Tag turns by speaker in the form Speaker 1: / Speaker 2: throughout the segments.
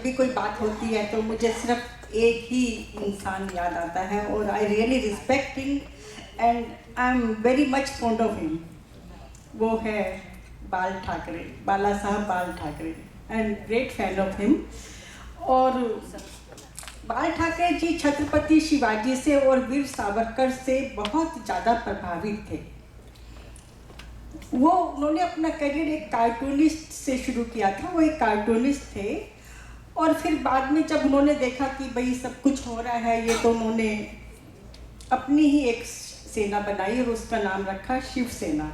Speaker 1: भी कोई बात होती है तो मुझे सिर्फ एक ही इंसान याद आता है और I really respect him and I am very much fond of him. वो है बाल ठाकरे, बाला साहब बाल Thackeray. I am great fan of him. और बाल ठाकरे जी छत्रपति शिवाजी से और वीर सावरकर से बहुत ज़्यादा प्रभावित थे। उन्होंने अपना करियर एक कार्टूनिस्ट से शुरू किया था। वो एक कार्टूनिस्ट थे और फिर बाद में जब उन्होंने देखा कि भाई सब कुछ हो रहा है ये, तो उन्होंने अपनी ही एक सेना बनाई और उसका नाम रखा शिवसेना।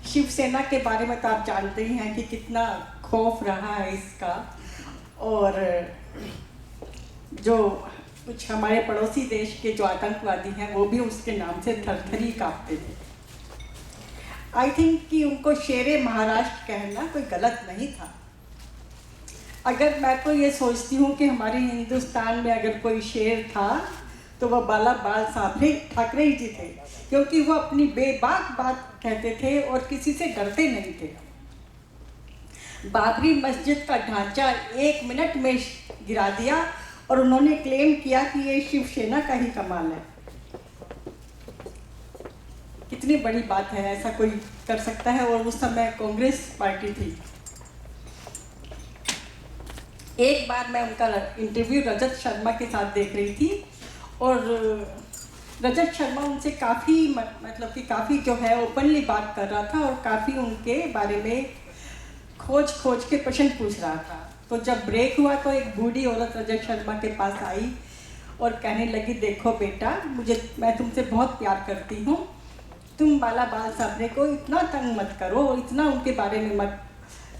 Speaker 1: शिवसेना के बारे में तो आप जानते ही हैं कि कितना खौफ रहा है इसका। और जो कुछ हमारे पड़ोसी देश के जो आतंकवादी हैं वो भी उसके नाम से थरथरी कांपते थे। आई थिंक कि उनको शेरे महाराष्ट्र कहना कोई गलत नहीं था। अगर मैं तो ये सोचती हूँ कि हमारे हिंदुस्तान में अगर कोई शेर था तो वह बाला बाल साहब ठाकरे ही जी थे, क्योंकि वो अपनी बेबाक बात कहते थे और किसी से डरते नहीं थे। बाबरी मस्जिद का ढांचा 1 मिनट में गिरा दिया और उन्होंने क्लेम किया कि ये शिवसेना का ही कमाल है। कितनी बड़ी बात है, ऐसा कोई कर सकता है। और उस समय कांग्रेस पार्टी थी। एक बार मैं उनका इंटरव्यू रजत शर्मा के साथ देख रही थी और रजत शर्मा उनसे काफ़ी मतलब कि काफ़ी जो है ओपनली बात कर रहा था और काफ़ी उनके बारे में खोज के प्रश्न पूछ रहा था। तो जब ब्रेक हुआ तो एक बूढ़ी औरत रजत शर्मा के पास आई और कहने लगी, देखो बेटा, मैं तुमसे बहुत प्यार करती हूँ, तुम बाला बाल साहब को इतना तंग मत करो और इतना उनके बारे में मत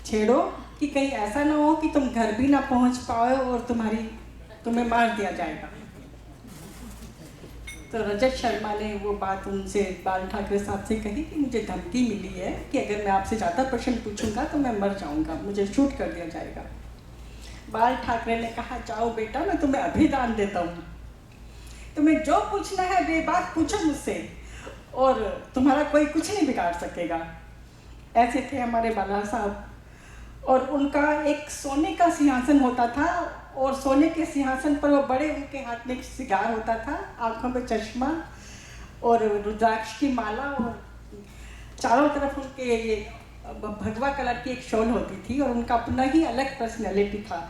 Speaker 1: छेड़ो कि कहीं ऐसा ना हो कि तुम घर भी ना पहुंच पाओ और तुम्हें मार दिया जाएगा। तो रजत शर्मा ने वो बात उनसे बाल ठाकरे साहब से कही कि मुझे धमकी मिली है कि अगर मैं आपसे ज़्यादा प्रश्न पूछूंगा तो मैं मर जाऊंगा, मुझे शूट कर दिया जाएगा। बाल ठाकरे ने कहा, जाओ बेटा, मैं तुम्हें अभिदान देता हूँ, तुम्हें जो पूछना है बेबाक पूछो मुझसे और तुम्हारा कोई कुछ नहीं बिगाड़ सकेगा। ऐसे थे हमारे बाला साहब। और उनका एक सोने का सिंहासन होता था और सोने के सिंहासन पर वो बड़े, उनके हाथ में एक सिगार होता था, आंखों में चश्मा और रुद्राक्ष की माला और चारों तरफ उनके ये भगवा कलर की एक शॉल होती थी और उनका अपना ही अलग पर्सनैलिटी था।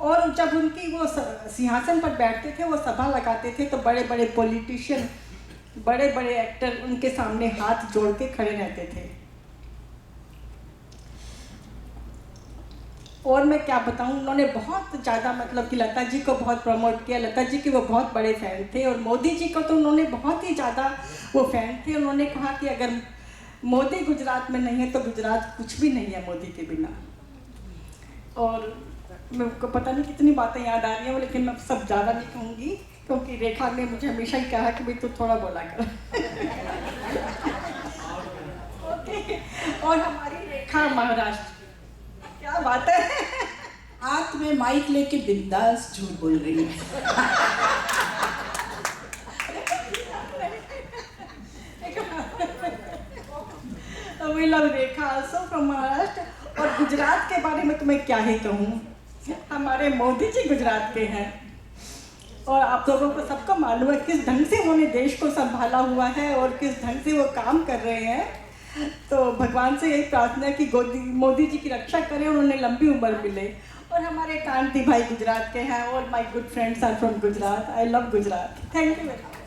Speaker 1: और जब उनकी वो सिंहासन पर बैठते थे, वो सभा लगाते थे, तो बड़े बड़े पॉलिटिशियन, बड़े बड़े एक्टर उनके सामने हाथ जोड़ के खड़े रहते थे। और मैं क्या बताऊं, उन्होंने बहुत ज़्यादा मतलब कि लता जी को बहुत प्रमोट किया। लता जी के वो बहुत बड़े फ़ैन थे और मोदी जी को तो उन्होंने बहुत ही ज़्यादा वो फ़ैन थे। उन्होंने कहा कि अगर मोदी गुजरात में नहीं है तो गुजरात कुछ भी नहीं है मोदी के बिना। और मेरे को पता नहीं कितनी बातें याद आ रही हैं, लेकिन मैं सब ज़्यादा नहीं कहूँगी क्योंकि रेखा ने मुझे हमेशा ही कहा कि भाई तू थोड़ा बोला कर। ओके। और हमारी रेखा महाराष्ट्र, क्या बात है,
Speaker 2: हाथ में माइक लेके बिंदास झूठ बोल रही है।
Speaker 1: We love Rekha also from Maharashtra. और गुजरात के बारे में तो मैं क्या ही कहूँ, हमारे मोदी जी गुजरात के हैं और आप लोगों को सबको मालूम है किस ढंग से उन्होंने देश को संभाला हुआ है और किस ढंग से वो काम कर रहे हैं। तो भगवान से यही प्रार्थना है कि मोदी जी की रक्षा करें, उन्होंने लंबी उम्र मिले। और हमारे कांति भाई गुजरात के हैं और my good friends are from Gujarat. I love Gujarat. Thank you very much.